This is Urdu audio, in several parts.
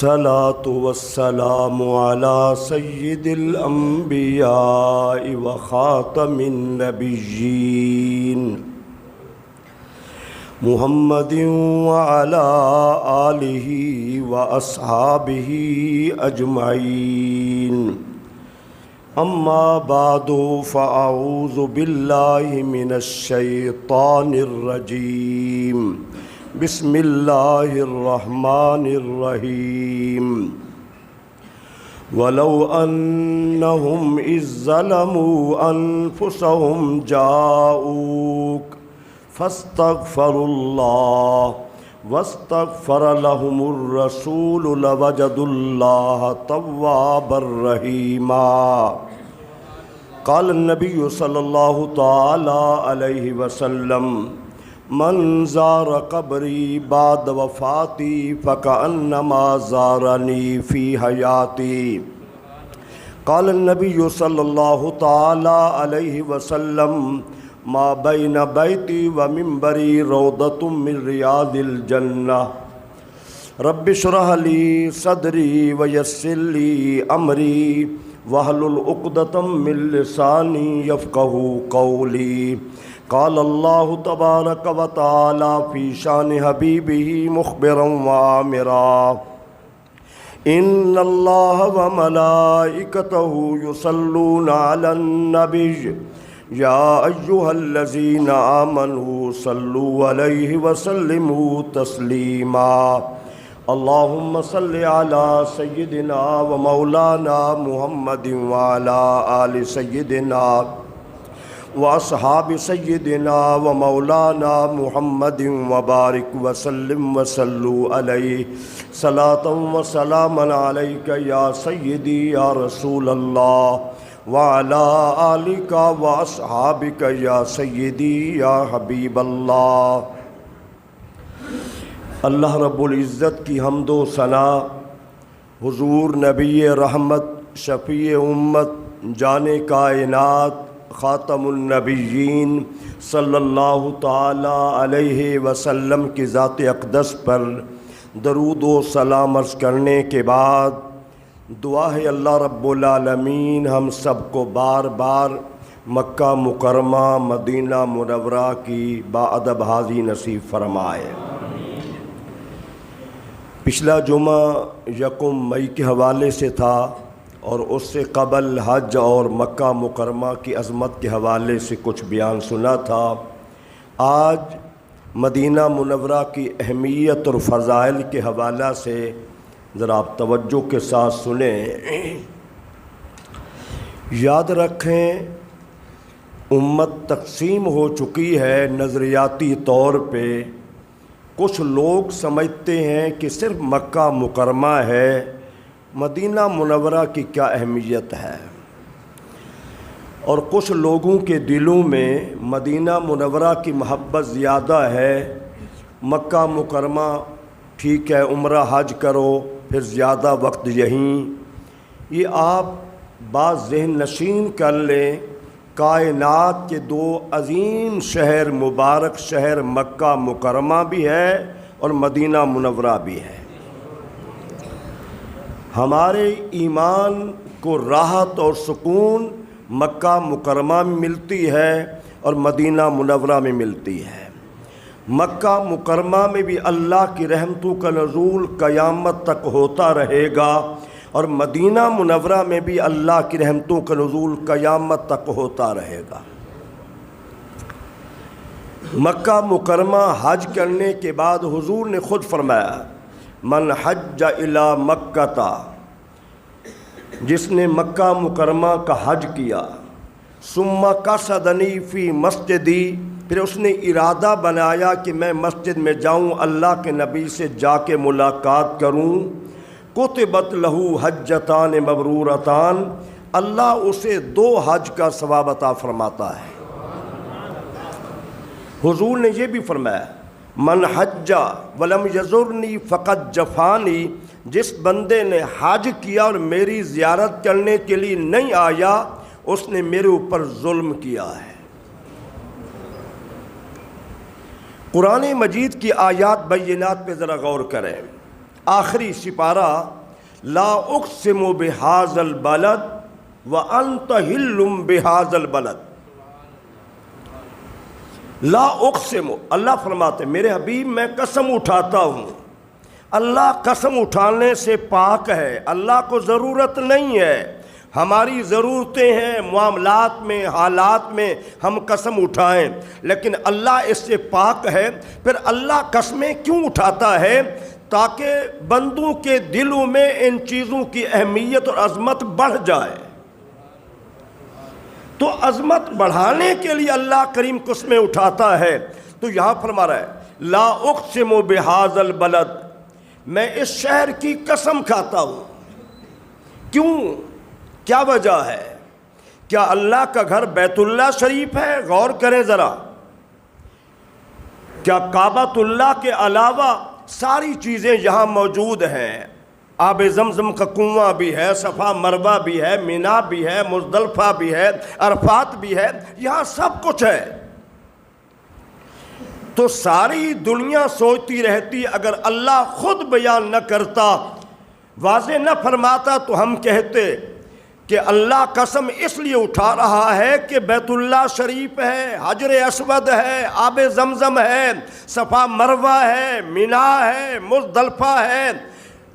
الصلاة والسلام على سيد الأنبياء وخاتم النبيين محمد وعلى آله وأصحابه أجمعين أما بعد فأعوذ بالله من الشيطان الرجيم بسم اللہ الرحمن الرحیم ولو انہم اذ ظلموا انفسہم جاؤوک فاستغفروا اللہ واستغفر لهم الرسول لوجدوا اللہ توابا رحیما۔ قال النبی صلی اللہ تعالی علیہ وسلم من زار قبری بعد وفاتی فکأنما زارنی فی حیاتی۔ قال النبی صلی اللہ تعالی علیہ وسلم ما بین بیتی و منبری روضۃ من ریاض الجنہ۔ رب اشرح لی صدری ویسر لی امری واحلل عقدۃ من لسانی یفقہوا قولی۔ قال اللہ تبارک و تعالی فی شان حبیبہ مخبرا وآمرا ان اللہ و ملائکتہ یصلون علی النبی یا ایہا الذین آمنوا صلوا علیہ وسلموا تسلیما۔ اللہم صل علی سیدنا و مولانا محمد وعلی آل سیدنا واصحاب سیدنا و مولانا محمد وبارک وسلم وصلوا علیہ صلاۃ و سلاما علیک یا سیدی یا رسول اللہ وعلی آلک و اصحابک یا سیدی یا حبیب اللہ۔ اللہ رب العزت کی حمد و ثنا حضور نبی رحمت شفیع امت جان کائنات خاتم النبیین صلی اللہ تعالی علیہ وسلم کی ذات اقدس پر درود و سلام عرض کرنے کے بعد دعا ہے اللہ رب العالمین ہم سب کو بار بار مکہ مکرمہ مدینہ منورہ کی باادب حاضری نصیب فرمائے۔ پچھلا جمعہ یکم مئی کے حوالے سے تھا اور اس سے قبل حج اور مکہ مکرمہ کی عظمت کے حوالے سے کچھ بیان سنا تھا۔ آج مدینہ منورہ کی اہمیت اور فضائل کے حوالہ سے ذرا آپ توجہ کے ساتھ سنیں۔ یاد رکھیں امت تقسیم ہو چکی ہے نظریاتی طور پہ۔ کچھ لوگ سمجھتے ہیں کہ صرف مکہ مکرمہ ہے، مدینہ منورہ کی کیا اہمیت ہے، اور کچھ لوگوں کے دلوں میں مدینہ منورہ کی محبت زیادہ ہے، مکہ مکرمہ ٹھیک ہے عمرہ حج کرو پھر زیادہ وقت یہیں۔ یہ آپ بات ذہن نشین کر لیں، کائنات کے دو عظیم شہر مبارک شہر مکہ مکرمہ بھی ہے اور مدینہ منورہ بھی ہے۔ ہمارے ایمان کو راحت اور سکون مکہ مکرمہ میں ملتی ہے اور مدینہ منورہ میں ملتی ہے۔ مکہ مکرمہ میں بھی اللہ کی رحمتوں کا نزول قیامت تک ہوتا رہے گا اور مدینہ منورہ میں بھی اللہ کی رحمتوں کا نزول قیامت تک ہوتا رہے گا۔ مکہ مکرمہ حج کرنے کے بعد حضور نے خود فرمایا من حج الی مکہ، جس نے مکہ مکرمہ کا حج کیا، ثم قصدنی فی مسجدی، پھر اس نے ارادہ بنایا کہ میں مسجد میں جاؤں اللہ کے نبی سے جا کے ملاقات کروں، کتبت لہو حجتان مبرورتان، اللہ اسے 2 حج کا ثواب عطا فرماتا ہے۔ حضور نے یہ بھی فرمایا من حج ولم یزرنی فقد جفانی، جس بندے نے حج کیا اور میری زیارت کرنے کے لیے نہیں آیا اس نے میرے اوپر ظلم کیا ہے۔ قرآن مجید کی آیات بینات پہ ذرا غور کریں۔ آخری سپارہ لا اقسم بہذا البلد وانت حل بہذا البلد. لا اقسم، اللہ فرماتے میرے حبیب میں قسم اٹھاتا ہوں. اللہ قسم اٹھانے سے پاک ہے، اللہ کو ضرورت نہیں ہے. ہماری ضرورتیں ہیں معاملات میں، حالات میں ہم قسم اٹھائیں، لیکن اللہ اس سے پاک ہے. پھر اللہ قسمیں کیوں اٹھاتا ہے؟ تاکہ بندوں کے دلوں میں ان چیزوں کی اہمیت اور عظمت بڑھ جائے. تو عظمت بڑھانے کے لیے اللہ کریم قسمیں اٹھاتا ہے. تو یہاں فرما رہا ہے لا اقسم بہذا البلد، میں اس شہر کی قسم کھاتا ہوں. کیوں؟ کیا وجہ ہے؟ کیا اللہ کا گھر بیت اللہ شریف ہے؟ غور کریں ذرا. کیا کعبۃ اللہ کے علاوہ ساری چیزیں یہاں موجود ہیں؟ آب زمزم کا کنواں بھی ہے، صفا مروہ بھی ہے، مینا بھی ہے، مزدلفہ بھی ہے، عرفات بھی ہے، یہاں سب کچھ ہے. تو ساری دنیا سوچتی رہتی اگر اللہ خود بیان نہ کرتا، واضح نہ فرماتا، تو ہم کہتے کہ اللہ قسم اس لیے اٹھا رہا ہے کہ بیت اللہ شریف ہے، حجر اسود ہے، آب زمزم ہے، صفا مروہ ہے، مینا ہے، مزدلفہ ہے،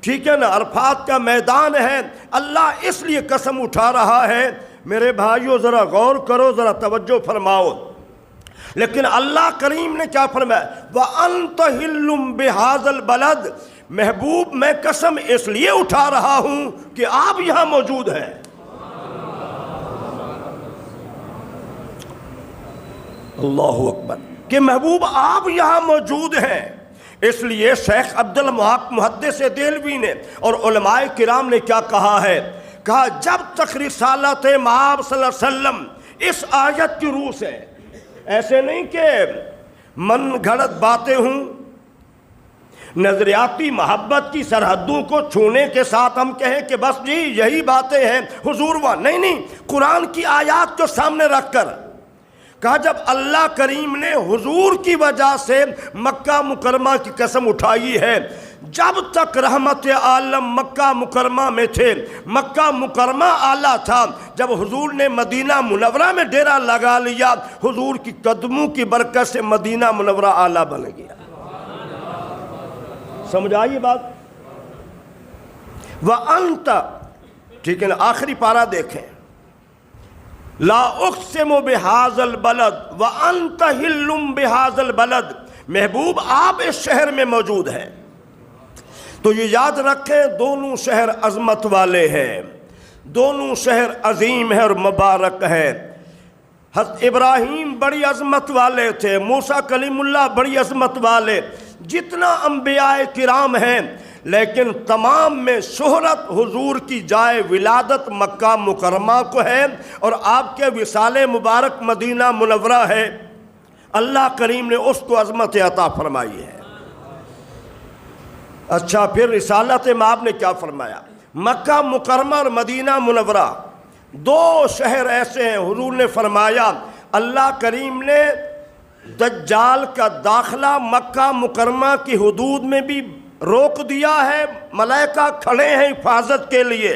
ٹھیک ہے نا، عرفات کا میدان ہے. اللہ اس لیے قسم اٹھا رہا ہے. میرے بھائیو ذرا غور کرو، ذرا توجہ فرماؤ. لیکن اللہ کریم نے کیا فرمایا؟ وَأَنْتَ حِلٌّ بِهَذَا الْبَلَدِ، محبوب میں قسم اس لیے اٹھا رہا ہوں کہ آپ یہاں موجود ہیں. اللہ اکبر، کہ محبوب آپ یہاں موجود ہیں. اس لیے شیخ عبد المحق محدث دہلوی نے اور علماء کرام نے کیا کہا ہے؟ کہا جب تک رسالت مآب صلی اللہ علیہ وسلم اس آیت کی روح سے، ایسے نہیں کہ من گھڑت باتیں ہوں، نظریاتی محبت کی سرحدوں کو چھونے کے ساتھ ہم کہیں کہ بس جی یہی باتیں ہیں حضور وہاں، نہیں، قرآن کی آیات کو سامنے رکھ کر کہا جب اللہ کریم نے حضور کی وجہ سے مکہ مکرمہ کی قسم اٹھائی ہے، جب تک رحمت عالم مکہ مکرمہ میں تھے، مکہ مکرمہ اعلیٰ تھا. جب حضور نے مدینہ منورہ میں ڈیرا لگا لیا، حضور کی قدموں کی برکت سے مدینہ منورہ اعلیٰ بن گیا. سمجھ آئی بات؟ وَأَنْتَ، ٹھیک ہے نا، آخری پارہ دیکھیں. لا اقسم بہذا البلد وانت حل بہذا البلد، محبوب آپ اس شہر میں موجود ہیں. تو یہ یاد رکھیں دونوں شہر عظمت والے ہیں، دونوں شہر عظیم ہیں اور مبارک ہیں. حضرت ابراہیم بڑی عظمت والے تھے، موسیٰ کلیم اللہ بڑی عظمت والے، جتنا انبیاء کرام ہیں، لیکن تمام میں شہرت حضور کی جائے ولادت مکہ مکرمہ کو ہے اور آپ کے وصال مبارک مدینہ منورہ ہے. اللہ کریم نے اس کو عظمت عطا فرمائی ہے. اچھا، پھر رسالت مآب نے کیا فرمایا؟ مکہ مکرمہ اور مدینہ منورہ دو شہر ایسے ہیں، حضور نے فرمایا اللہ کریم نے دجال کا داخلہ مکہ مکرمہ کی حدود میں بھی روک دیا ہے، ملائکہ کھڑے ہیں حفاظت کے لیے.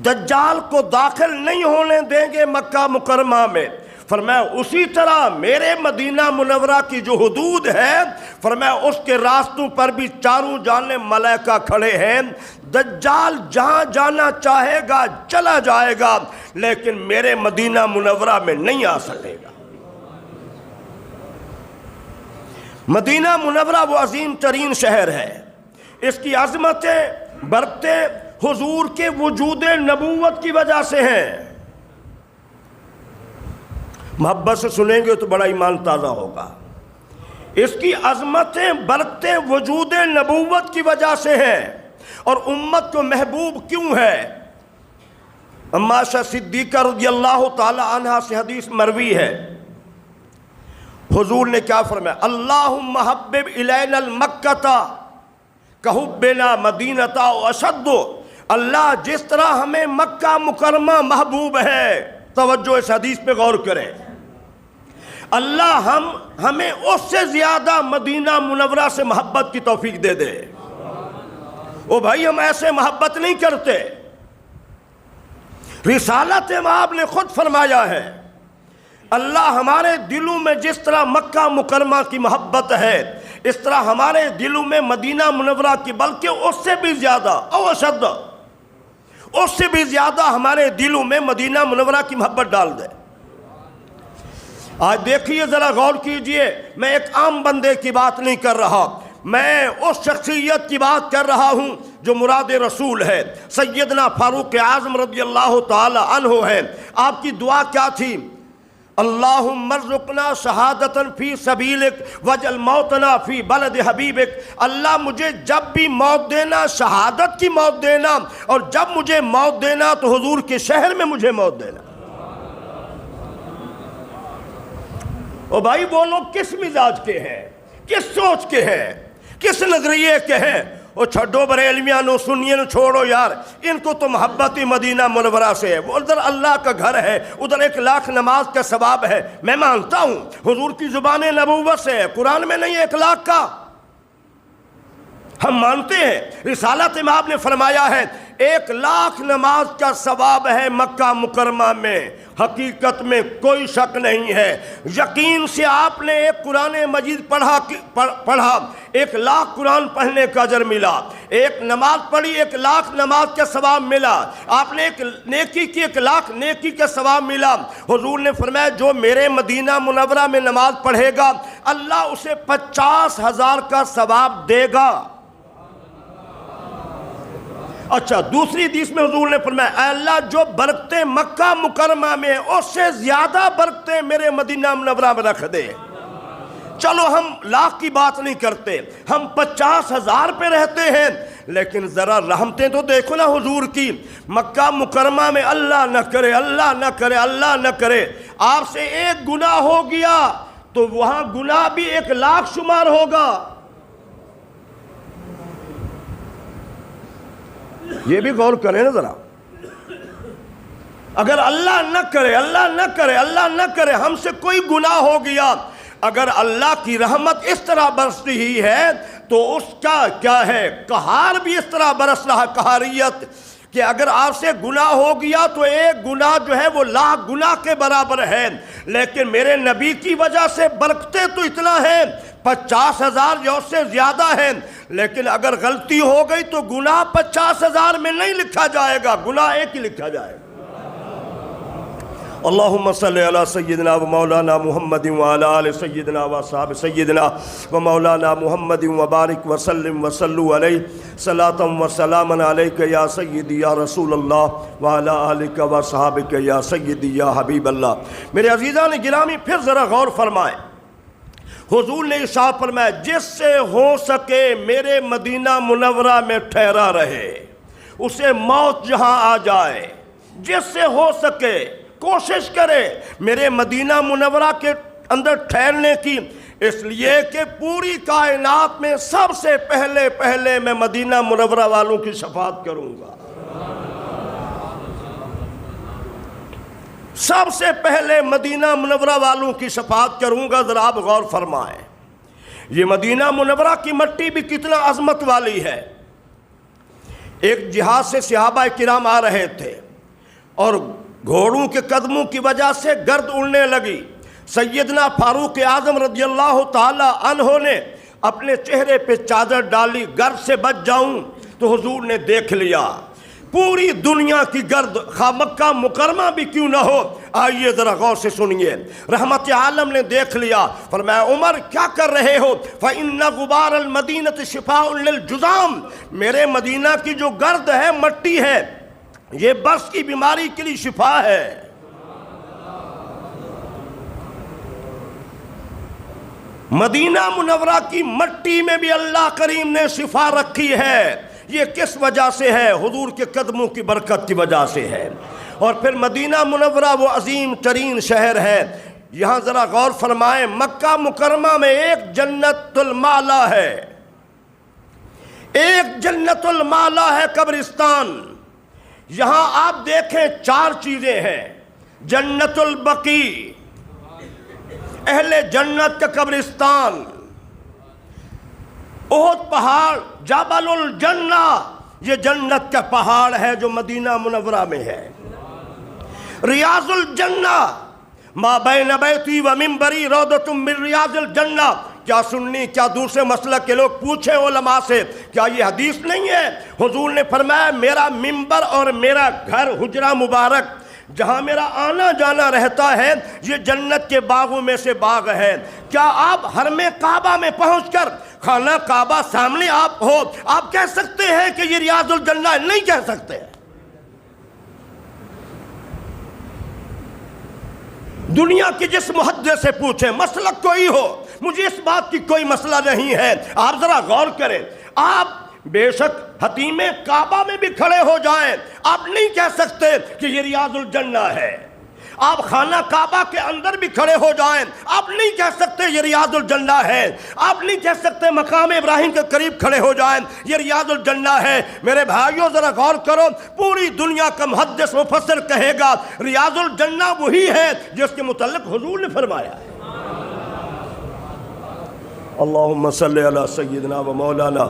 دجال کو داخل نہیں ہونے دیں گے مکہ مکرمہ میں. فرمایا اسی طرح میرے مدینہ منورہ کی جو حدود ہے، فرمایا اس کے راستوں پر بھی چاروں جانب ملائکہ کھڑے ہیں. دجال جہاں جانا چاہے گا چلا جائے گا، لیکن میرے مدینہ منورہ میں نہیں آ سکے گا. مدینہ منورہ وہ عظیم ترین شہر ہے. اس کی عظمتیں برکتیں حضور کے وجود نبوت کی وجہ سے ہیں. محبت سے سنیں گے تو بڑا ایمان تازہ ہوگا. اس کی عظمتیں برکتیں وجود نبوت کی وجہ سے ہیں. اور امت کو محبوب کیوں ہے؟ اما عائشہ صدیقہ رضی اللہ تعالی عنہا سے حدیث مروی ہے، حضور نے کیا فرمایا؟ اللہم حبب الینا المکہ کحبنا مدینہ اشد. اللہ جس طرح ہمیں مکہ مکرمہ محبوب ہے، توجہ اس حدیث پہ غور کریں، اللہ ہمیں اس سے زیادہ مدینہ منورہ سے محبت کی توفیق دے دے. او بھائی ہم ایسے محبت نہیں کرتے۔ رسالت مآب نے خود فرمایا ہے اللہ ہمارے دلوں میں جس طرح مکہ مکرمہ کی محبت ہے اس طرح ہمارے دلوں میں مدینہ منورہ کی، بلکہ اس سے بھی زیادہ او اشد، اس سے بھی زیادہ ہمارے دلوں میں مدینہ منورہ کی محبت ڈال دے۔ آج دیکھیے ذرا غور کیجئے، میں ایک عام بندے کی بات نہیں کر رہا، میں اس شخصیت کی بات کر رہا ہوں جو مراد رسول ہے، سیدنا فاروق اعظم رضی اللہ تعالی عنہ ہے۔ آپ کی دعا کیا تھی؟ اللہم ارزقنا شہادتا فی سبیلک وجعل موتنا فی بلد حبیبک۔ اللہ مجھے جب بھی موت دینا شہادت کی موت دینا، اور جب مجھے موت دینا تو حضور کے شہر میں مجھے موت دینا۔ اور بھائی وہ لوگ کس مزاج کے ہیں، کس سوچ کے ہیں، کس نظریے کے ہیں؟ وہ چھڈو بریلویاں نو سنیے نو چھوڑو یار، ان کو تو محبت ہی مدینہ منورہ سے ہے۔ وہ ادھر اللہ کا گھر ہے، ادھر 1,00,000 نماز کا ثواب ہے، میں مانتا ہوں حضور کی زبان نبوت سے ہے، قرآن میں نہیں 1,00,000 کا، ہم مانتے ہیں۔ رسالت مآب نے فرمایا ہے 1,00,000 نماز کا ثواب ہے مکہ مکرمہ میں، حقیقت میں کوئی شک نہیں ہے۔ یقین سے آپ نے ایک قرآن مجید پڑھا 1,00,000 قرآن پڑھنے کا اجر ملا، ایک نماز پڑھی 1,00,000 نماز کا ثواب ملا، آپ نے ایک نیکی کی 1,00,000 نیکی کا ثواب ملا۔ حضور نے فرمایا جو میرے مدینہ منورہ میں نماز پڑھے گا اللہ اسے 50,000 کا ثواب دے گا۔ اچھا دوسری حدیث میں حضور نے فرمایا اے اللہ جو برکتیں مکہ مکرمہ میں اس سے زیادہ برکتیں میرے مدینہ منورہ میں رکھ دے۔ چلو ہم 1,00,000 کی بات نہیں کرتے، ہم 50,000 پہ رہتے ہیں، لیکن ذرا رحمتیں تو دیکھو نا حضور کی۔ مکہ مکرمہ میں اللہ نہ کرے، اللہ نہ کرے، اللہ نہ کرے آپ سے ایک گناہ ہو گیا تو وہاں گناہ بھی 1,00,000 شمار ہوگا۔ یہ بھی غور کریں نا ذرا، اگر اللہ نہ کرے، اللہ نہ کرے، اللہ نہ کرے ہم سے کوئی گناہ ہو گیا، اگر اللہ کی رحمت اس طرح برس رہی ہے تو اس کا کیا ہے، قہار بھی اس طرح برس رہا، قہاریت، کہ اگر آپ سے گناہ ہو گیا تو ایک گناہ جو ہے وہ 1,00,000 گناہ کے برابر ہے، لیکن میرے نبی کی وجہ سے برکتیں تو اتنا ہیں 50,000 یا اس سے زیادہ ہیں، لیکن اگر غلطی ہو گئی تو گناہ 50,000 میں نہیں لکھا جائے گا، گناہ ایک ہی لکھا جائے گا۔ اللہم صلی علی سیدنا و مولانا محمد وعلی آل سیدنا و صحاب سیدنا و مولانا محمد وبارک وسلم وصلو علیہ صلاة و سلاما علیک یا سیدی یا رسول اللہ وعلی آلک و صحابک یا سیدی یا حبیب اللہ۔ میرے عزیزان گرامی پھر ذرا غور فرمائیں، حضور نے ارشاد فرمایا جس سے ہو سکے میرے مدینہ منورہ میں ٹھہرا رہے، اسے موت جہاں آ جائے، جس سے ہو سکے کوشش کرے میرے مدینہ منورہ کے اندر ٹھہرنے کی، اس لیے کہ پوری کائنات میں سب سے پہلے میں مدینہ منورہ والوں کی شفاعت کروں گا، سب سے پہلے مدینہ منورہ والوں کی شفاعت کروں گا۔ ذرا آپ غور فرمائیں یہ مدینہ منورہ کی مٹی بھی کتنا عظمت والی ہے۔ ایک جہاز سے صحابہ کرام آ رہے تھے اور گھوڑوں کے قدموں کی وجہ سے گرد اڑنے لگی، سیدنا فاروق اعظم رضی اللہ تعالی عنہ نے اپنے چہرے پہ چادر ڈالی گرد سے بچ جاؤں، تو حضور نے دیکھ لیا پوری دنیا کی گرد خواہ مکہ مکرمہ بھی کیوں نہ ہو، آئیے ذرا غور سے سنیے، رحمت عالم نے دیکھ لیا، فرمایا عمر کیا کر رہے ہو؟ فَإِنَّ غُبَارَ الْمَدِينَةِ شِفَاءٌ لِلْجُذَامِ، میرے مدینہ کی جو گرد ہے مٹی ہے یہ برس کی بیماری کے لیے شفا ہے۔ مدینہ منورہ کی مٹی میں بھی اللہ کریم نے شفا رکھی ہے، یہ کس وجہ سے ہے؟ حضور کے قدموں کی برکت کی وجہ سے ہے۔ اور پھر مدینہ منورہ وہ عظیم ترین شہر ہے، یہاں ذرا غور فرمائیں مکہ مکرمہ میں ایک جنت المعلی ہے، ایک جنت المعلی ہے قبرستان، یہاں آپ دیکھیں 4 چیزیں ہیں، جنت البقیع اہل جنت کا قبرستان، احد پہاڑ جبل الجنہ یہ جنت کا پہاڑ ہے جو مدینہ منورہ میں ہے۔ ریاض الجنہ ما بین بیتی و منبری روضۃ من ریاض الجنہ۔ کیا سنی کیا دوسرے مسلک کے لوگ پوچھیں علماء سے، کیا یہ حدیث نہیں ہے؟ حضور نے فرمایا میرا منبر اور میرا گھر حجرہ مبارک جہاں میرا آنا جانا رہتا ہے یہ جنت کے باغوں میں سے باغ ہے۔ کیا آپ حرم کعبہ میں پہنچ کر خانہ کعبہ سامنے آپ ہو، آپ کہہ سکتے ہیں کہ یہ ریاض الجنہ ہے؟ نہیں کہہ سکتے۔ دنیا کی جس محدث سے پوچھیں، مسلک کوئی ہو، مجھے اس بات کی کوئی مسئلہ نہیں ہے۔ آپ ذرا غور کریں، آپ بے شک حتیم کعبہ میں بھی کھڑے ہو جائیں، آپ نہیں کہہ سکتے کہ یہ ریاض الجنہ ہے۔ آپ خانہ کعبہ کے اندر بھی کھڑے ہو جائیں، آپ نہیں کہہ سکتے یہ ریاض الجنہ ہے۔ آپ نہیں کہہ سکتے مقام ابراہیم کے قریب کھڑے ہو جائیں یہ ریاض الجنہ ہے۔ میرے بھائیوں ذرا غور کرو، پوری دنیا کا محدث مفسر کہے گا ریاض الجنہ وہی ہے جس کے متعلق حضور نے فرمایا ہے۔ اللہم صلی علی سیدنا و مولانا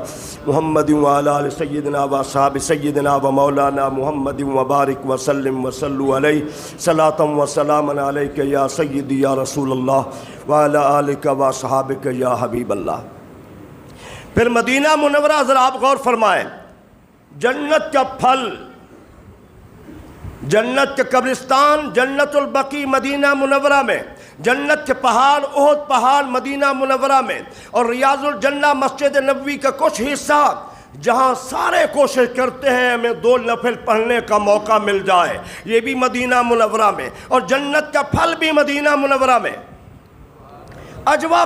محمد وعلی آل سیدنا و اصحاب سیدنا و مولانا محمد وبارک وسلم وصلوا علیہ صلاۃ و سلام علیک یا سیدی یا رسول اللہ وعلی آلک و اصحابک یا حبیب اللہ۔ پھر مدینہ منورہ ذرا آپ غور فرمائیں، جنت کا پھل، جنت کے قبرستان جنت البقیع مدینہ منورہ میں، جنت کے پہاڑ احد پہاڑ مدینہ منورہ میں، اور ریاض الجنہ مسجد نبوی کا کچھ حصہ جہاں سارے کوشش کرتے ہیں ہمیں 2 نفل پڑھنے کا موقع مل جائے، یہ بھی مدینہ منورہ میں، اور جنت کا پھل بھی مدینہ منورہ میں۔ اجوا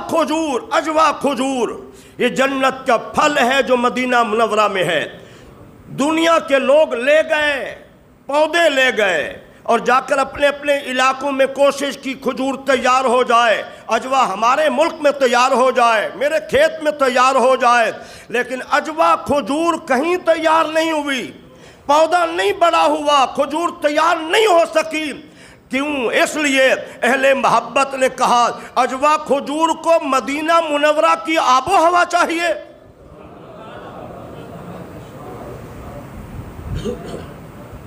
کھجور یہ جنت کا پھل ہے جو مدینہ منورہ میں ہے۔ دنیا کے لوگ لے گئے، پودے لے گئے اور جا کر اپنے اپنے علاقوں میں کوشش کی کھجور تیار ہو جائے، اجوا ہمارے ملک میں تیار ہو جائے، میرے کھیت میں تیار ہو جائے، لیکن اجوا کھجور کہیں تیار نہیں ہوئی، پودا نہیں بڑا ہوا، کھجور تیار نہیں ہو سکی۔ کیوں؟ اس لیے اہل محبت نے کہا اجوا کھجور کو مدینہ منورہ کی آب و ہوا چاہیے۔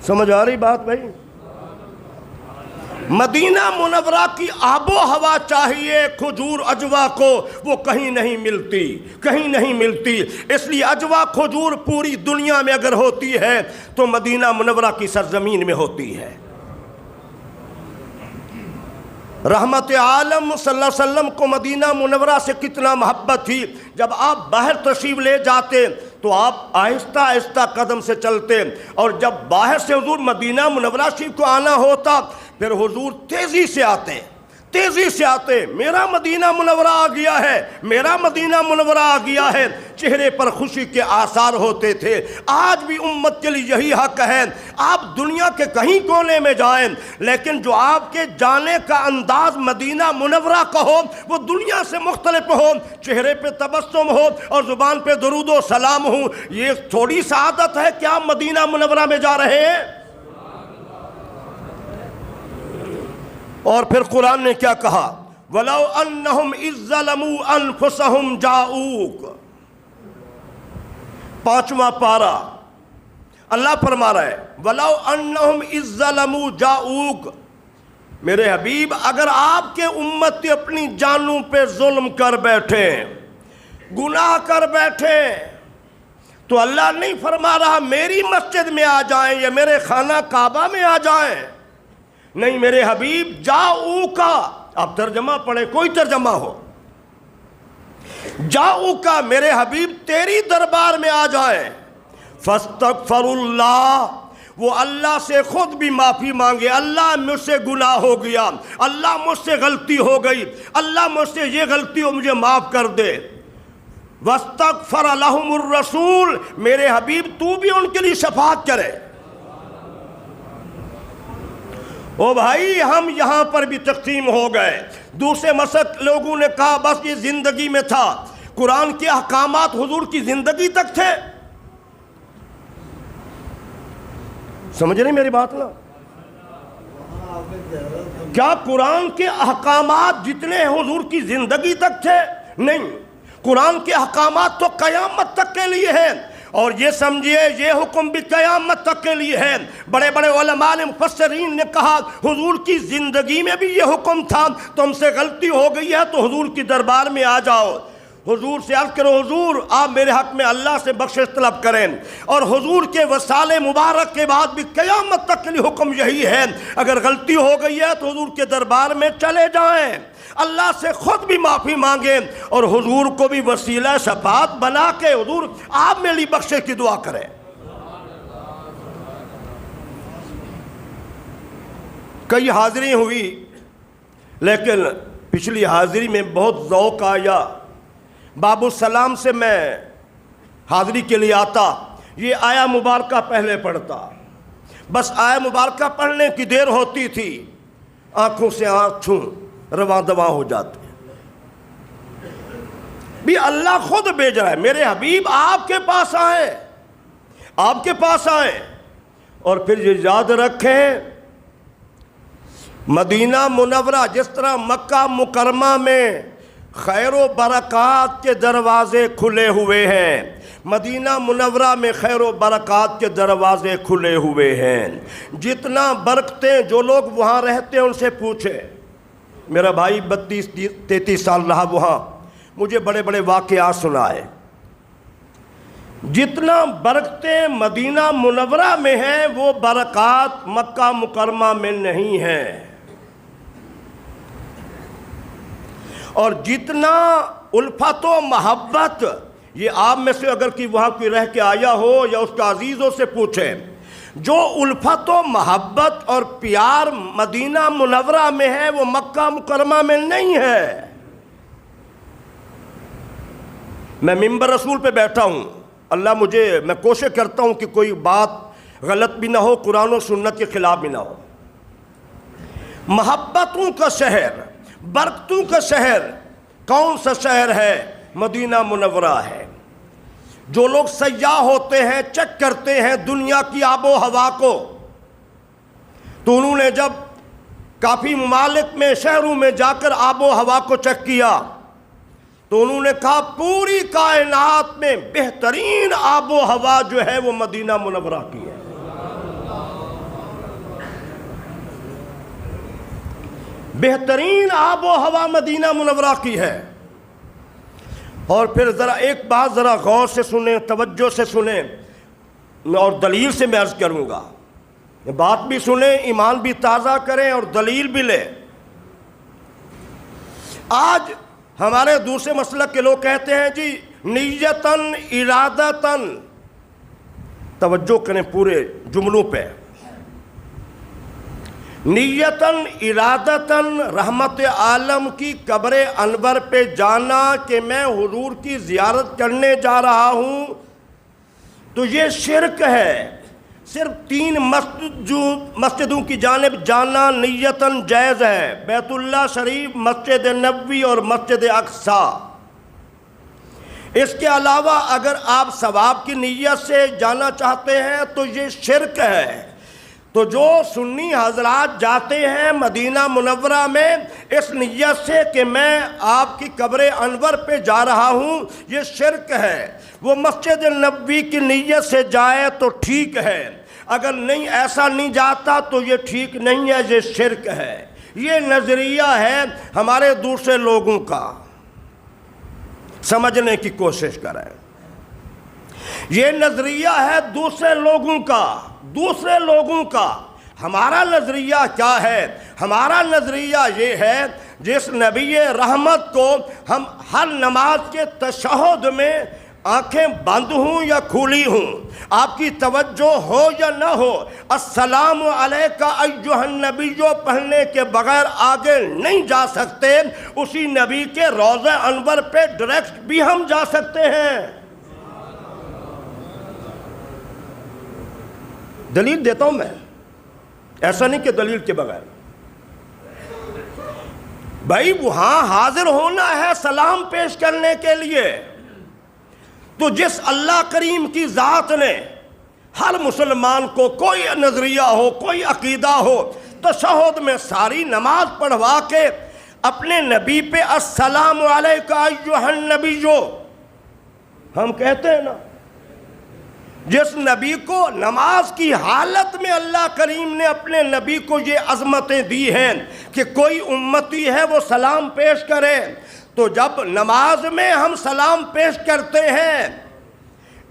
سمجھ آ رہی بات بھائی؟ مدینہ منورہ کی آب و ہوا چاہیے کھجور اجوا کو، وہ کہیں نہیں ملتی، کہیں نہیں ملتی۔ اس لیے اجوا کھجور پوری دنیا میں اگر ہوتی ہے تو مدینہ منورہ کی سرزمین میں ہوتی ہے۔ رحمت عالم صلی اللہ علیہ وسلم کو مدینہ منورہ سے کتنا محبت تھی۔ جب آپ باہر تشریف لے جاتے تو آپ آہستہ آہستہ قدم سے چلتے، اور جب باہر سے حضور مدینہ منورہ شریف کو آنا ہوتا پھر حضور تیزی سے آتے، میرا مدینہ منورہ آ گیا ہے، میرا مدینہ منورہ آ گیا ہے، چہرے پر خوشی کے آثار ہوتے تھے۔ آج بھی امت کے لیے یہی حق ہے، آپ دنیا کے کہیں کونے میں جائیں لیکن جو آپ کے جانے کا انداز مدینہ منورہ کا ہو وہ دنیا سے مختلف ہو، چہرے پہ تبسم ہو اور زبان پہ درود و سلام ہو۔ یہ تھوڑی سعادت ہے کہ آپ مدینہ منورہ میں جا رہے ہیں۔ اور پھر قرآن نے کیا کہا؟ وَلَوْ أَنَّهُمْ إِذْ ظَلَمُوا أَنفُسَهُمْ جَاءُوكَ، 5واں پارہ اللہ فرما رہا ہے وَلَوْ أَنَّهُمْ إِذْ ظَلَمُوا جَاءُوكَ، میرے حبیب اگر آپ کے امتی اپنی جانوں پہ ظلم کر بیٹھے، گناہ کر بیٹھے، تو اللہ نہیں فرما رہا میری مسجد میں آ جائیں یا میرے خانہ کعبہ میں آ جائیں، نہیں میرے حبیب جاؤ کا، آپ ترجمہ پڑھیں کوئی ترجمہ ہو، جاؤ کا میرے حبیب تیری دربار میں آ جائیں، فاستغفر اللہ، وہ اللہ سے خود بھی معافی مانگے، اللہ مجھ سے گناہ ہو گیا، اللہ مجھ سے غلطی ہو گئی، اللہ مجھ سے یہ غلطی ہو مجھے معاف کر دے، واستغفر لہم الرسول، میرے حبیب تو بھی ان کے لیے شفاعت کرے۔ او بھائی ہم یہاں پر بھی تقسیم ہو گئے، دوسرے مسلک لوگوں نے کہا بس یہ زندگی میں تھا، قرآن کے احکامات حضور کی زندگی تک تھے۔ سمجھ رہے میری بات نا؟ کیا قرآن کے احکامات جتنے ہیں حضور کی زندگی تک تھے؟ نہیں، قرآن کے احکامات تو قیامت تک کے لیے ہیں، اور یہ سمجھیے یہ حکم بھی قیامت تک کے لیے ہے۔ بڑے بڑے علماء نے مفسرین نے کہا حضور کی زندگی میں بھی یہ حکم تھا، تم سے غلطی ہو گئی ہے تو حضور کی دربار میں آ جاؤ، حضور سے عرض کرو حضور آپ میرے حق میں اللہ سے بخشش طلب کریں۔ اور حضور کے وصال مبارک کے بعد بھی قیامت تک کے لیے حکم یہی ہے، اگر غلطی ہو گئی ہے تو حضور کے دربار میں چلے جائیں، اللہ سے خود بھی معافی مانگیں اور حضور کو بھی وسیلہ شفاعت بنا کے حضور آپ میرے لیے بخشش کی دعا کریں۔ کئی حاضری ہوئی لیکن پچھلی حاضری میں بہت ذوق آیا، باب السلام سے میں حاضری کے لیے آتا، یہ آیا مبارکہ پہلے پڑھتا، بس آیا مبارکہ پڑھنے کی دیر ہوتی تھی آنکھوں سے آنکھوں رواں دواں ہو جاتے بھی اللہ خود بھیج رہا ہے، میرے حبیب آپ کے پاس آئیں، آپ کے پاس آئیں۔ اور پھر یہ یاد رکھیں مدینہ منورہ جس طرح مکہ مکرمہ میں خیر و برکات کے دروازے کھلے ہوئے ہیں، مدینہ منورہ میں خیر و برکات کے دروازے کھلے ہوئے ہیں، جتنا برکتیں جو لوگ وہاں رہتے ہیں ان سے پوچھیں، میرا بھائی 32-33 سال رہا وہاں، مجھے بڑے بڑے واقعات سنائے، جتنا برکتیں مدینہ منورہ میں ہیں وہ برکات مکہ مکرمہ میں نہیں ہیں، اور جتنا الفت و محبت، یہ آپ میں سے اگر کہ وہاں کوئی رہ کے آیا ہو یا اس کا عزیزوں سے پوچھیں، جو الفت و محبت اور پیار مدینہ منورہ میں ہے وہ مکہ مکرمہ میں نہیں ہے۔ میں ممبر رسول پہ بیٹھا ہوں، اللہ میں کوشش کرتا ہوں کہ کوئی بات غلط بھی نہ ہو، قرآن و سنت کے خلاف بھی نہ ہو۔ محبتوں کا شہر، برکتوں کا شہر کون سا شہر ہے؟ مدینہ منورہ ہے۔ جو لوگ سیاح ہوتے ہیں، چیک کرتے ہیں دنیا کی آب و ہوا کو، تو انہوں نے جب کافی ممالک میں شہروں میں جا کر آب و ہوا کو چیک کیا تو انہوں نے کہا پوری کائنات میں بہترین آب و ہوا جو ہے وہ مدینہ منورہ کی ہے۔ بہترین آب و ہوا مدینہ منورہ کی ہے۔ اور پھر ذرا ایک بات ذرا غور سے سنیں، توجہ سے سنیں، اور دلیل سے میں عرض کروں گا، بات بھی سنیں، ایمان بھی تازہ کریں اور دلیل بھی لیں۔ آج ہمارے دوسرے مسلک کے لوگ کہتے ہیں جی نیتاً ارادتاً، توجہ کریں پورے جملوں پہ، نیتاً ارادتاً رحمت عالم کی قبر انور پہ جانا کہ میں حضور کی زیارت کرنے جا رہا ہوں، تو یہ شرک ہے۔ صرف 3 مسجدوں کی جانب جانا نیتاً جائز ہے، بیت اللہ شریف، مسجد نبوی اور مسجد اقصی۔ اس کے علاوہ اگر آپ ثواب کی نیت سے جانا چاہتے ہیں تو یہ شرک ہے۔ تو جو سنی حضرات جاتے ہیں مدینہ منورہ میں اس نیت سے کہ میں آپ کی قبر انور پہ جا رہا ہوں، یہ شرک ہے۔ وہ مسجد نبوی کی نیت سے جائے تو ٹھیک ہے، اگر نہیں ایسا نہیں جاتا تو یہ ٹھیک نہیں ہے، یہ شرک ہے۔ یہ نظریہ ہے ہمارے دوسرے لوگوں کا، سمجھنے کی کوشش کریں۔ یہ نظریہ ہے دوسرے لوگوں کا۔ ہمارا نظریہ کیا ہے؟ ہمارا نظریہ یہ ہے جس نبی رحمت کو ہم ہر نماز کے تشہد میں آنکھیں بند ہوں یا کھلی ہوں، آپ کی توجہ ہو یا نہ ہو، السلام علیکہ ایھا النبی پڑھنے کے بغیر آگے نہیں جا سکتے، اسی نبی کے روضہ انور پہ ڈائریکٹ بھی ہم جا سکتے ہیں۔ دلیل دیتا ہوں میں، ایسا نہیں کہ دلیل کے بغیر۔ بھائی وہاں حاضر ہونا ہے سلام پیش کرنے کے لیے، تو جس اللہ کریم کی ذات نے ہر مسلمان کو کوئی نظریہ ہو، کوئی عقیدہ ہو، تشہد میں ساری نماز پڑھوا کے اپنے نبی پہ السلام علیکہ ایھا النبی ہم کہتے ہیں نا، جس نبی کو نماز کی حالت میں اللہ کریم نے اپنے نبی کو یہ عظمتیں دی ہیں کہ کوئی امتی ہے وہ سلام پیش کرے، تو جب نماز میں ہم سلام پیش کرتے ہیں،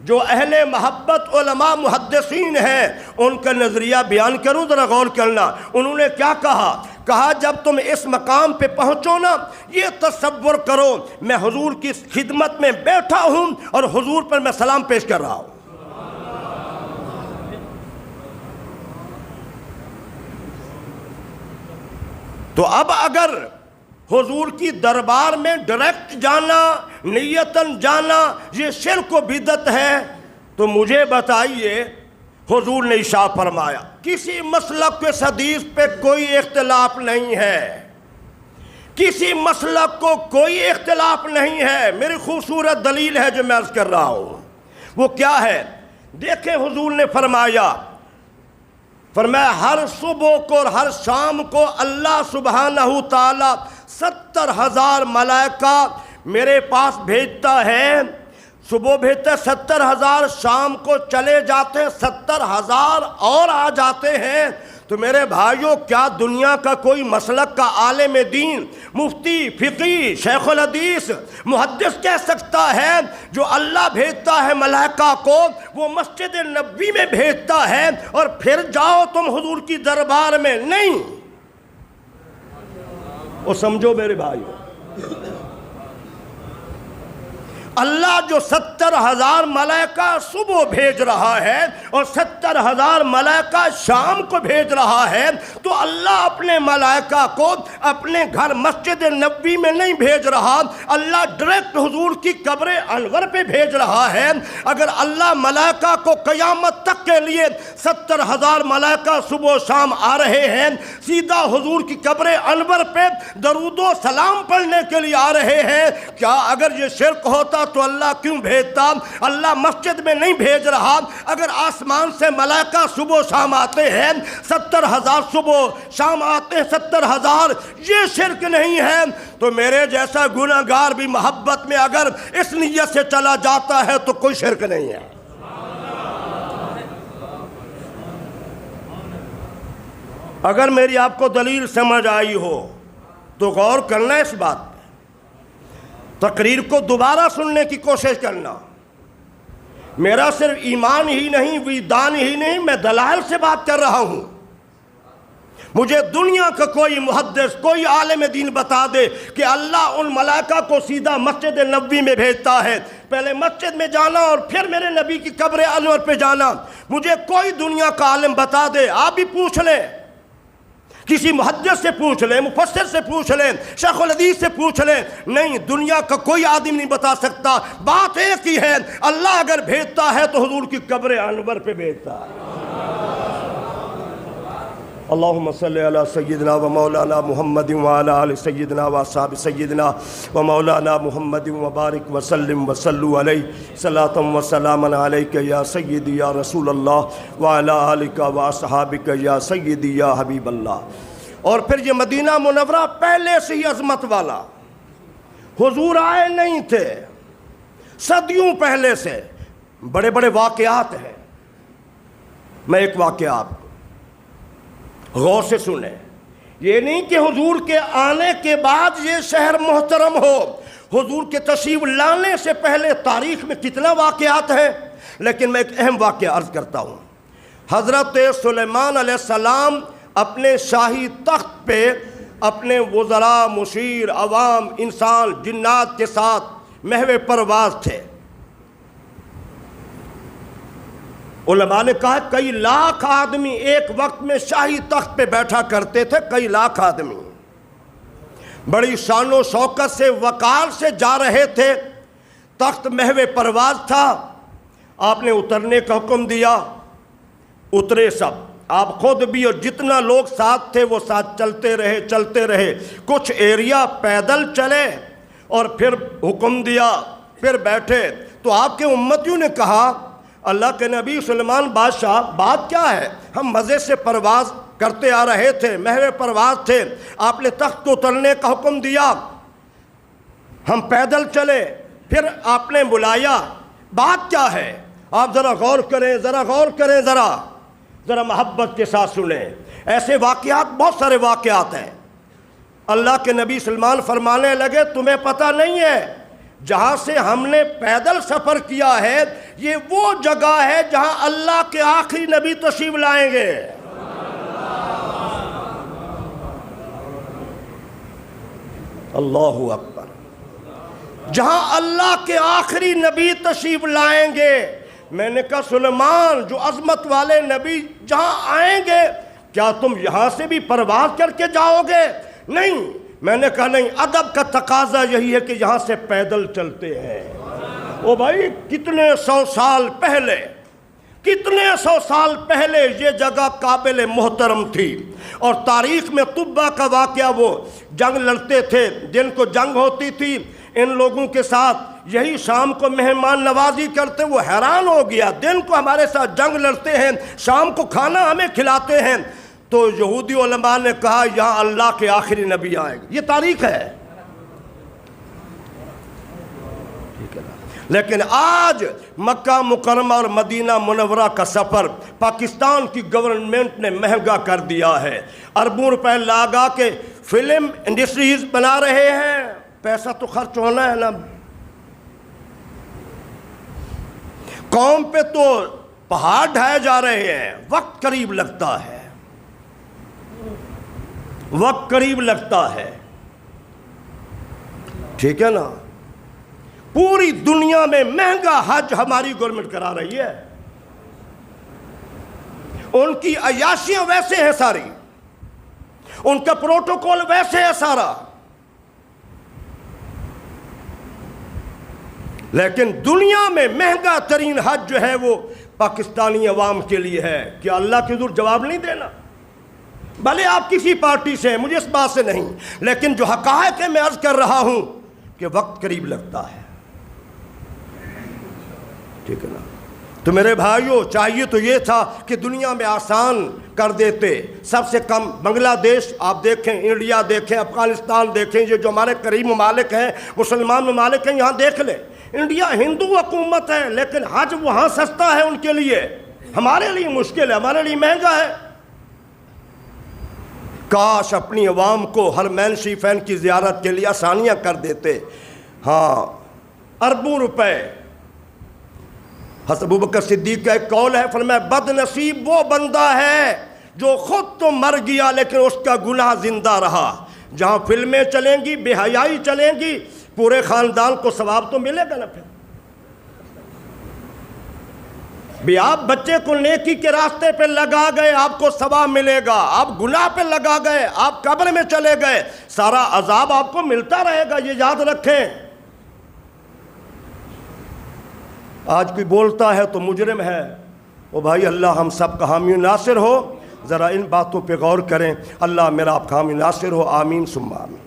جو اہل محبت علماء محدثین ہیں ان کا نظریہ بیان کروں، ذرا غور کرنا۔ انہوں نے کیا کہا جب تم اس مقام پہ پہنچو نا، یہ تصور کرو میں حضور کی خدمت میں بیٹھا ہوں اور حضور پر میں سلام پیش کر رہا ہوں۔ تو اب اگر حضور کی دربار میں ڈائریکٹ جانا، نیتاً جانا یہ شرک و بدعت ہے، تو مجھے بتائیے حضور نے ارشاد فرمایا کسی مسلک کے حدیث پہ کوئی اختلاف نہیں ہے، کسی مسلک کو کوئی اختلاف نہیں ہے۔ میری خوبصورت دلیل ہے جو میں عرض کر رہا ہوں، وہ کیا ہے؟ دیکھیں حضور نے فرمایا ہر صبح کو اور ہر شام کو اللہ سبحانہ تعالی 70,000 ملائکہ میرے پاس بھیجتا ہے۔ صبح بھیجتے 70,000، شام کو چلے جاتے ہیں 70,000 اور آ جاتے ہیں۔ تو میرے بھائیوں، کیا دنیا کا کوئی مسلک کا عالم دین، مفتی، فقی، شیخ الحدیث، محدث کہہ سکتا ہے جو اللہ بھیجتا ہے ملائکہ کو وہ مسجد نبوی میں بھیجتا ہے اور پھر جاؤ تم حضور کی دربار میں؟ نہیں۔ وہ سمجھو میرے بھائیوں، اللہ جو 70,000 ملائکہ صبح بھیج رہا ہے اور 70,000 ملائکہ شام کو بھیج رہا ہے، تو اللہ اپنے ملائکہ کو اپنے گھر مسجد نبوی میں نہیں بھیج رہا، اللہ ڈائریکٹ حضور کی قبر انور پہ بھیج رہا ہے۔ اگر اللہ ملائکہ کو قیامت تک کے لیے 70,000 ملائکہ صبح و شام آ رہے ہیں، سیدھا حضور کی قبر انور پہ درود و سلام پڑھنے کے لیے آ رہے ہیں، کیا اگر یہ شرک ہوتا تو اللہ کیوں بھیجتا؟ اللہ مسجد میں نہیں بھیج رہا۔ اگر آسمان سے ملائکہ صبح و شام آتے ہیں 70,000، صبح شام آتے ہیں 70,000، یہ شرک نہیں ہے، تو میرے جیسا گناہگار بھی محبت میں اگر اس نیت سے چلا جاتا ہے تو کوئی شرک نہیں ہے۔ اگر میری آپ کو دلیل سمجھ آئی ہو تو غور کرنا اس بات پہ، تقریر کو دوبارہ سننے کی کوشش کرنا۔ میرا صرف ایمان ہی نہیں، وجدان ہی نہیں، میں دلائل سے بات کر رہا ہوں۔ مجھے دنیا کا کوئی محدث، کوئی عالم دین بتا دے کہ اللہ ان ملائکہ کو سیدھا مسجد نبوی میں بھیجتا ہے، پہلے مسجد میں جانا اور پھر میرے نبی کی قبر انور پہ جانا۔ مجھے کوئی دنیا کا عالم بتا دے، آپ بھی پوچھ لیں، کسی محدث سے پوچھ لیں، مفسر سے پوچھ لیں، شیخ الحدیث سے پوچھ لیں، نہیں، دنیا کا کوئی آدمی نہیں بتا سکتا۔ بات ایک ہی ہے، اللہ اگر بھیجتا ہے تو حضور کی قبر انور پہ بھیجتا ہے۔ اللہم صلی علی سیدنا و مولانا محمد وعلی آل سیدنا و اصحاب سیدنا و مولانا محمد وبارک وسلم وصلو علیہ صلاۃ و سلام علیک یا سیدی یا رسول اللہ وعلی آلک و اصحابک یا سیدی یا حبیب اللہ۔ اور پھر یہ مدینہ منورہ پہلے سے ہی عظمت والا، حضور آئے نہیں تھے، صدیوں پہلے سے بڑے بڑے واقعات ہیں۔ میں ایک واقعہ آپ غور سے سنیں، یہ نہیں کہ حضور کے آنے کے بعد یہ شہر محترم ہو، حضور کے تشریف لانے سے پہلے تاریخ میں کتنا واقعات ہیں، لیکن میں ایک اہم واقعہ عرض کرتا ہوں۔ حضرت سلیمان علیہ السلام اپنے شاہی تخت پہ اپنے وزراء، مشیر، عوام، انسان، جنات کے ساتھ محو پرواز تھے۔ علماء نے کہا کئی لاکھ آدمی ایک وقت میں شاہی تخت پہ بیٹھا کرتے تھے، کئی لاکھ آدمی بڑی شان و شوکت سے، وقار سے جا رہے تھے۔ تخت محو پرواز تھا، آپ نے اترنے کا حکم دیا، اترے سب، آپ خود بھی اور جتنا لوگ ساتھ تھے وہ ساتھ چلتے رہے۔ کچھ ایریا پیدل چلے اور پھر حکم دیا، پھر بیٹھے۔ تو آپ کے امتیوں نے کہا اللہ کے نبی سلیمان بادشاہ، بات کیا ہے؟ ہم مزے سے پرواز کرتے آ رہے تھے، محو پرواز تھے، آپ نے تخت کو اترنے کا حکم دیا، ہم پیدل چلے، پھر آپ نے بلایا، بات کیا ہے؟ آپ ذرا غور کریں، ذرا محبت کے ساتھ سنیں. ایسے واقعات بہت سارے واقعات ہیں. اللہ کے نبی سلمان فرمانے لگے تمہیں پتہ نہیں ہے جہاں سے ہم نے پیدل سفر کیا ہے یہ وہ جگہ ہے جہاں اللہ کے آخری نبی تشریف لائیں گے. اللہ اکبر. جہاں اللہ کے آخری نبی تشریف لائیں گے. میں نے کہا سلیمان جو عظمت والے نبی جہاں آئیں گے کیا تم یہاں سے بھی پرواز کر کے جاؤ گے؟ نہیں. میں نے کہا نہیں، ادب کا تقاضا یہی ہے کہ یہاں سے پیدل چلتے ہیں. او بھائی کتنے سو سال پہلے یہ جگہ قابل محترم تھی. اور تاریخ میں طبہ کا واقعہ، وہ جنگ لڑتے تھے، جن کو جنگ ہوتی تھی ان لوگوں کے ساتھ یہی شام کو مہمان نوازی کرتے. وہ حیران ہو گیا، دن کو ہمارے ساتھ جنگ لڑتے ہیں، شام کو کھانا ہمیں کھلاتے ہیں. تو یہودی علماء نے کہا یہاں اللہ کے آخری نبی آئے گا. یہ تاریخ ہے. لیکن آج مکہ مکرمہ اور مدینہ منورہ کا سفر پاکستان کی گورنمنٹ نے مہنگا کر دیا ہے. اربوں روپے لگا کے فلم انڈسٹریز بنا رہے ہیں. پیسہ تو خرچ ہونا ہے نا. قوم پہ تو پہاڑ ڈھائے جا رہے ہیں. وقت قریب لگتا ہے. ٹھیک ہے نا. پوری دنیا میں مہنگا حج ہماری گورنمنٹ کرا رہی ہے. ان کی عیاشیاں ویسے ہیں ساری، ان کا پروٹوکول ویسے ہے سارا. لیکن دنیا میں مہنگا ترین حج جو ہے وہ پاکستانی عوام کے لیے ہے. کیا اللہ کے حضور جواب نہیں دینا؟ بھلے آپ کسی پارٹی سے ہیں، مجھے اس بات سے نہیں، لیکن جو حقائق ہے میں عرض کر رہا ہوں کہ وقت قریب لگتا ہے. ٹھیک ہے نا. تو میرے بھائیوں چاہیے تو یہ تھا کہ دنیا میں آسان کر دیتے. سب سے کم بنگلہ دیش آپ دیکھیں، انڈیا دیکھیں، افغانستان دیکھیں، یہ جو ہمارے قریب ممالک ہیں، مسلمان ممالک ہیں، یہاں دیکھ لیں. انڈیا ہندو حکومت ہے لیکن حج وہاں سستا ہے ان کے لیے. ہمارے لیے مشکل ہے، ہمارے لیے مہنگا ہے. کاش اپنی عوام کو حرمین شریفین کی زیارت کے لیے آسانیاں کر دیتے. ہاں اربوں روپے. حضرت ابوبکر صدیق کا ایک قول ہے، فرمایا بد نصیب وہ بندہ ہے جو خود تو مر گیا لیکن اس کا گناہ زندہ رہا. جہاں فلمیں چلیں گی، بے حیائی چلیں گی، پورے خاندان کو ثواب تو ملے گا نا. پھر بھی آپ بچے کو نیکی کے راستے پہ لگا گئے آپ کو ثواب ملے گا. آپ گناہ پہ لگا گئے، آپ قبر میں چلے گئے، سارا عذاب آپ کو ملتا رہے گا. یہ یاد رکھیں. آج کوئی بولتا ہے تو مجرم ہے. او بھائی اللہ ہم سب کا حامی و ناصر ہو. ذرا ان باتوں پہ غور کریں. اللہ میرا آپ کا حامی ناصر ہو. آمین ثم آمین.